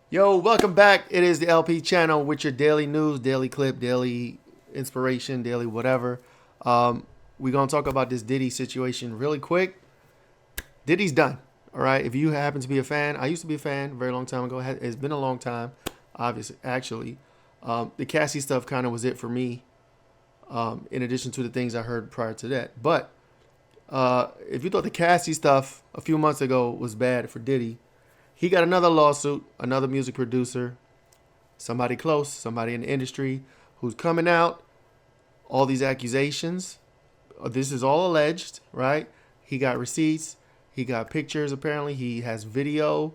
Yo, welcome back. It is the LP channel with your daily news, daily clip, daily inspiration, daily whatever. We're going to talk about this Diddy situation really quick. Diddy's done. All right. If you happen to be a fan, I used to be a fan a very long time ago. It's been a long time, obviously, actually. The Cassie stuff kind of was it for me, in addition to the things I heard prior to that. But if you thought the Cassie stuff a few months ago was bad for Diddy, he got another lawsuit, another music producer, somebody close, somebody in the industry who's coming out. All these accusations. This is all alleged, right? He got receipts. He got pictures, apparently. He has video.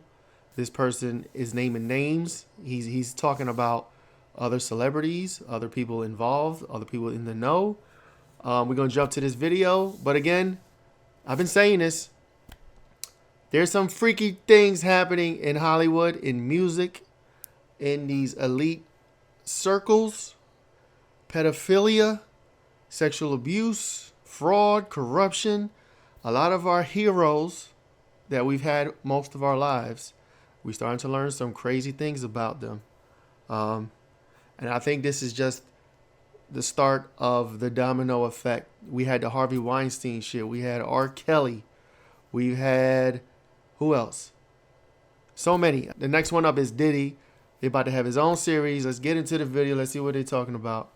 This person is naming names. He's talking about other celebrities, other people involved, other people in the know. We're going to jump to this video. But again, I've been saying this. There's some freaky things happening in Hollywood, in music, in these elite circles. Pedophilia, sexual abuse, fraud, corruption. A lot of our heroes that we've had most of our lives, we're starting to learn some crazy things about them. And I think this is just the start of the domino effect. We had the Harvey Weinstein shit. We had R. Kelly. We had... who else? So many. The next one up is Diddy. They're about to have his own series. Let's get into the video. Let's see what they're talking about.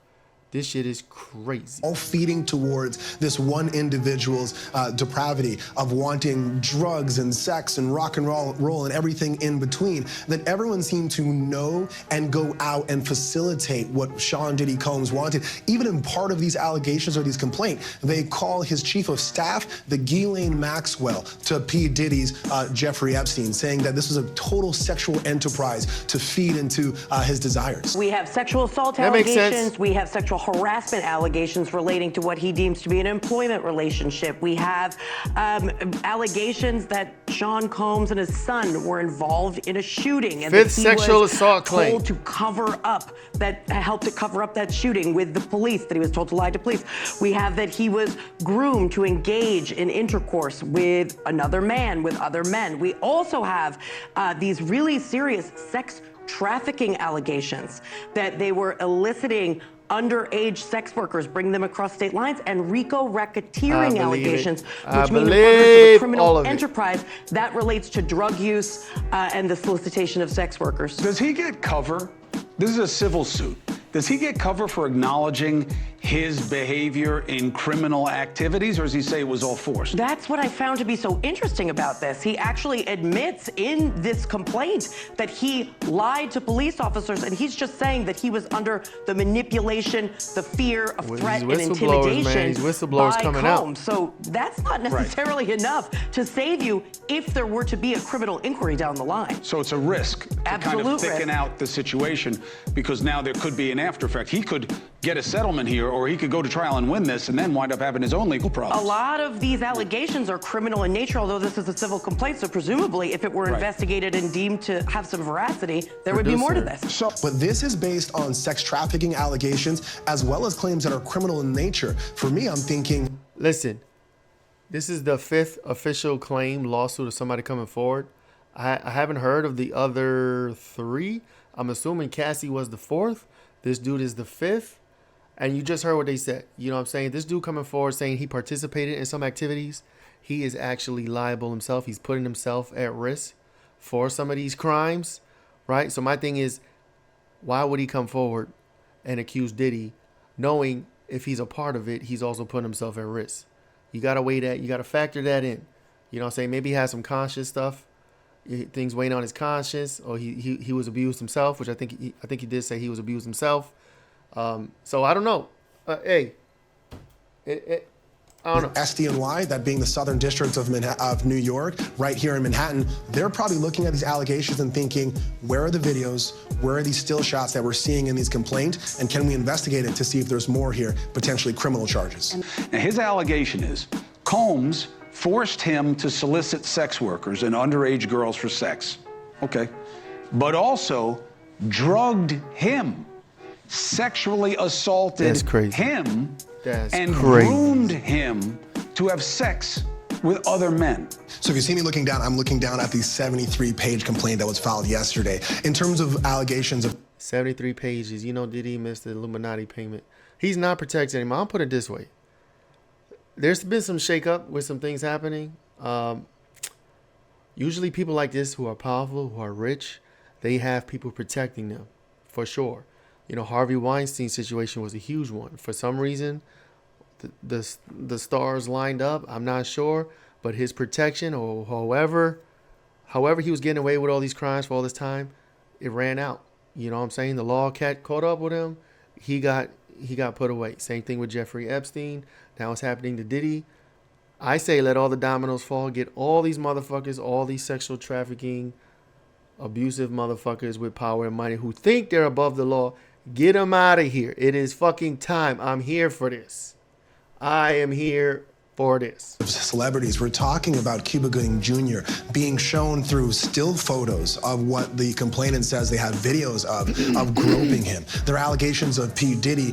This shit is crazy. All feeding towards this one individual's depravity of wanting drugs and sex and rock and roll and everything in between, that everyone seemed to know and go out and facilitate what Sean Diddy Combs wanted. Even in part of these allegations or these complaints, they call his chief of staff the Ghislaine Maxwell to P. Diddy's Jeffrey Epstein, saying that this was a total sexual enterprise to feed into his desires. We have sexual assault allegations. We have sexual harassment allegations relating to what he deems to be an employment relationship. We have allegations that Sean Combs and his son were involved in a shooting, and Fifth that he sexual was assault claim. told to cover up that, helped to cover up that shooting with the police, that he was told to lie to police. We have that he was groomed to engage in intercourse with another man, with other men. We also have these really serious sex trafficking allegations, that they were eliciting underage sex workers, bring them across state lines, and RICO racketeering allegations, which mean a criminal enterprise that relates to drug use and the solicitation of sex workers. Does he get cover? This is a civil suit. Does he get cover for acknowledging his behavior in criminal activities, or does he say it was all forced? That's what I found to be so interesting about this. He actually admits in this complaint that he lied to police officers, and he's just saying that he was under the manipulation, the fear of threat and intimidation by Combs. So that's not necessarily enough to save you if there were to be a criminal inquiry down the line. So it's a risk to kind of thicken out the situation, because now there could be an after effect. He could get a settlement here, or he could go to trial and win this and then wind up having his own legal problems. A lot of these allegations are criminal in nature, although this is a civil complaint, so presumably if it were investigated and deemed to have some veracity, there would be more to this. But this is based on sex trafficking allegations as well as claims that are criminal in nature. For me, I'm thinking... Listen, this is the fifth official claim lawsuit of somebody coming forward. I haven't heard of the other three. I'm assuming Cassie was the fourth. This dude is the fifth. And you just heard what they said. You know what I'm saying? This dude coming forward saying he participated in some activities. He is actually liable himself. He's putting himself at risk for some of these crimes, right? So my thing is, why would he come forward and accuse Diddy, knowing if he's a part of it, he's also putting himself at risk? You got to weigh that. You got to factor that in. You know what I'm saying? Maybe he has some conscious stuff, things weighing on his conscience, or he was abused himself, which I think he did say he was abused himself. So I don't know. I don't know. SDNY, that being the Southern District of New York, right here in Manhattan, they're probably looking at these allegations and thinking, where are the videos? Where are these still shots that we're seeing in these complaints? And can we investigate it to see if there's more here, potentially criminal charges? Now, his allegation is Combs forced him to solicit sex workers and underage girls for sex. Okay. But also drugged him, sexually assaulted him, and groomed him to have sex with other men. So if you see me looking down, I'm looking down at the 73-page complaint that was filed yesterday. In terms of allegations of 73 pages. You know, Diddy missed the Illuminati payment. He's not protected anymore. I'll put it this way. There's been some shakeup with some things happening. Usually people like this who are powerful, who are rich, they have people protecting them, for sure. You know, Harvey Weinstein's situation was a huge one. For some reason, the stars lined up. I'm not sure, but his protection, or however he was getting away with all these crimes for all this time, it ran out. You know what I'm saying? The law caught up with him. He got put away. Same thing with Jeffrey Epstein. Now it's happening to Diddy. I say let all the dominoes fall. Get all these motherfuckers, all these sexual trafficking, abusive motherfuckers with power and money who think they're above the law. Get them out of here. It is fucking time. I'm here for this. I am here for this. Celebrities. We're talking about Cuba Gooding Jr. being shown through still photos of what the complainant says they have videos of groping him. There are allegations of P. Diddy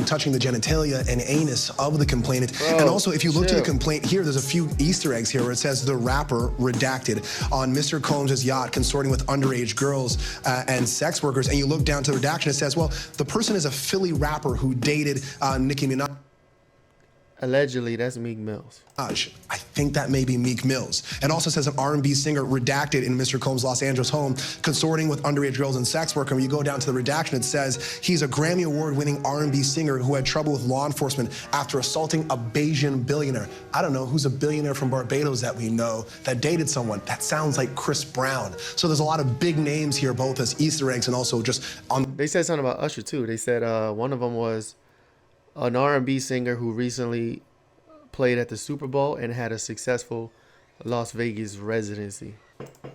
touching the genitalia and anus of the complainant. Bro, and also, if you look to the complaint here, there's a few Easter eggs here where it says the rapper redacted on Mr. Combs' yacht consorting with underage girls and sex workers. And you look down to the redaction, it says, well, the person is a Philly rapper who dated Nicki Minaj. Allegedly, that's Meek Mills. I think that may be Meek Mills. It also says an R&B singer redacted in Mr. Combs' Los Angeles home, consorting with underage girls and sex workers. When you go down to the redaction, it says he's a Grammy Award-winning R&B singer who had trouble with law enforcement after assaulting a Bayesian billionaire. I don't know who's a billionaire from Barbados that we know that dated someone. That sounds like Chris Brown. So there's a lot of big names here, both as Easter eggs and also just on. They said something about Usher too. They said one of them was an R&B singer who recently played at the Super Bowl and had a successful Las Vegas residency.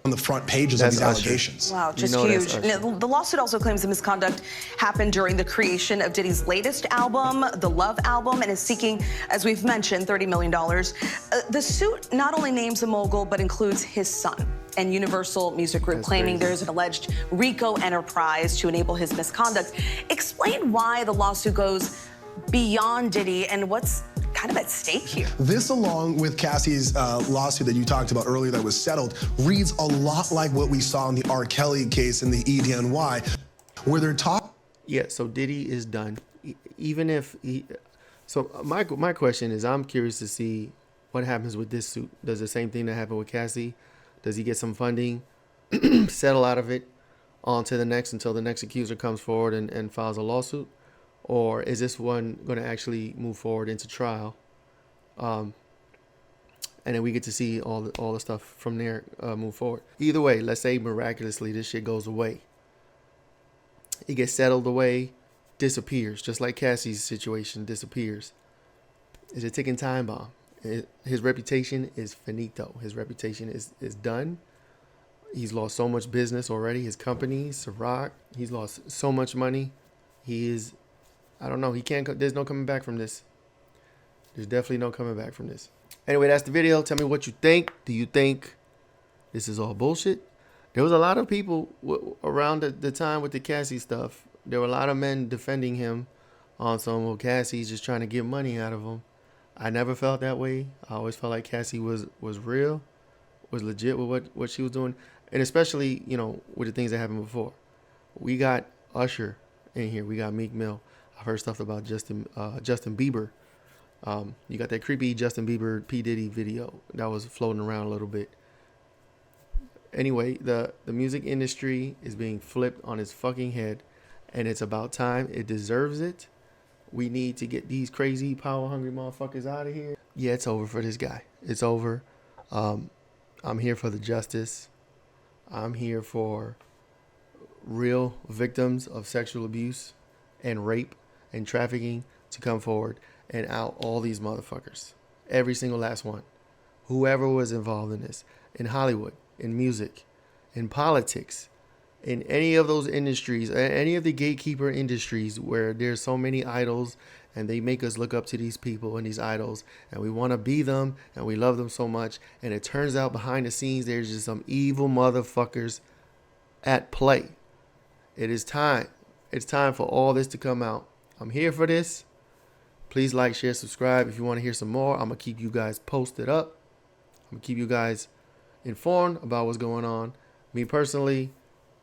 On the front pages of these allegations. Wow, just huge. The lawsuit also claims the misconduct happened during the creation of Diddy's latest album, the Love album, and is seeking, as we've mentioned, $30 million. The suit not only names the mogul, but includes his son and Universal Music Group, claiming there's an alleged RICO enterprise to enable his misconduct. Explain why the lawsuit goes beyond Diddy and what's kind of at stake here. This, along with Cassie's lawsuit that you talked about earlier that was settled, reads a lot like what we saw in the R. Kelly case in the EDNY, where they're talking. Yeah, so Diddy is done. Even if he... So my question is, I'm curious to see what happens with this suit. Does the same thing that happened with Cassie? Does he get some funding, settle out of it, on to the next until the next accuser comes forward and files a lawsuit? Or is this one going to actually move forward into trial? And then we get to see all the stuff from there move forward. Either way, let's say miraculously this shit goes away. It gets settled away, disappears, just like Cassie's situation disappears. It's a ticking time bomb. His reputation is finito. His reputation is done. He's lost so much business already. His company, Ciroc, he's lost so much money. He is... I don't know. He can't. There's no coming back from this. There's definitely no coming back from this. Anyway, that's the video. Tell me what you think. Do you think this is all bullshit? There was a lot of people around the time with the Cassie stuff. There were a lot of men defending him on some, well, Cassie's just trying to get money out of him. I never felt that way. I always felt like Cassie was real, was legit with what she was doing. And especially, you know, with the things that happened before. We got Usher in here. We got Meek Mill. I've heard stuff about Justin Bieber. You got that creepy Justin Bieber P. Diddy video that was floating around a little bit. Anyway, the music industry is being flipped on its fucking head, and it's about time. It deserves it. We need to get these crazy, power-hungry motherfuckers out of here. Yeah, it's over for this guy. It's over. I'm here for the justice. I'm here for real victims of sexual abuse and rape and trafficking to come forward and out all these motherfuckers. Every single last one. Whoever was involved in this. In Hollywood, in music, in politics, in any of those industries, any of the gatekeeper industries where there's so many idols and they make us look up to these people and these idols and we want to be them and we love them so much. And it turns out behind the scenes, there's just some evil motherfuckers at play. It is time. It's time for all this to come out. I'm here for this. Please like, share, subscribe if you want to hear some more. I'm going to keep you guys posted up. I'm gonna keep you guys informed about what's going on. Me personally,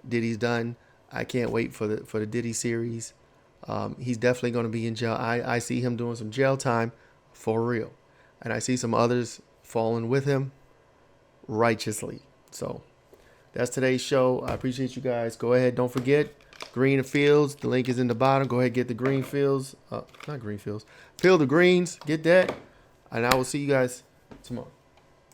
Diddy's done. I can't wait for the Diddy series. He's definitely going to be in jail. I see him doing some jail time for real, and I see some others falling with him righteously. So that's today's show. I appreciate you guys. Go ahead, don't forget green fields. The link is in the bottom. Go ahead, get the green fields. Not green fields. Fill the greens. Get that, and I will see you guys tomorrow.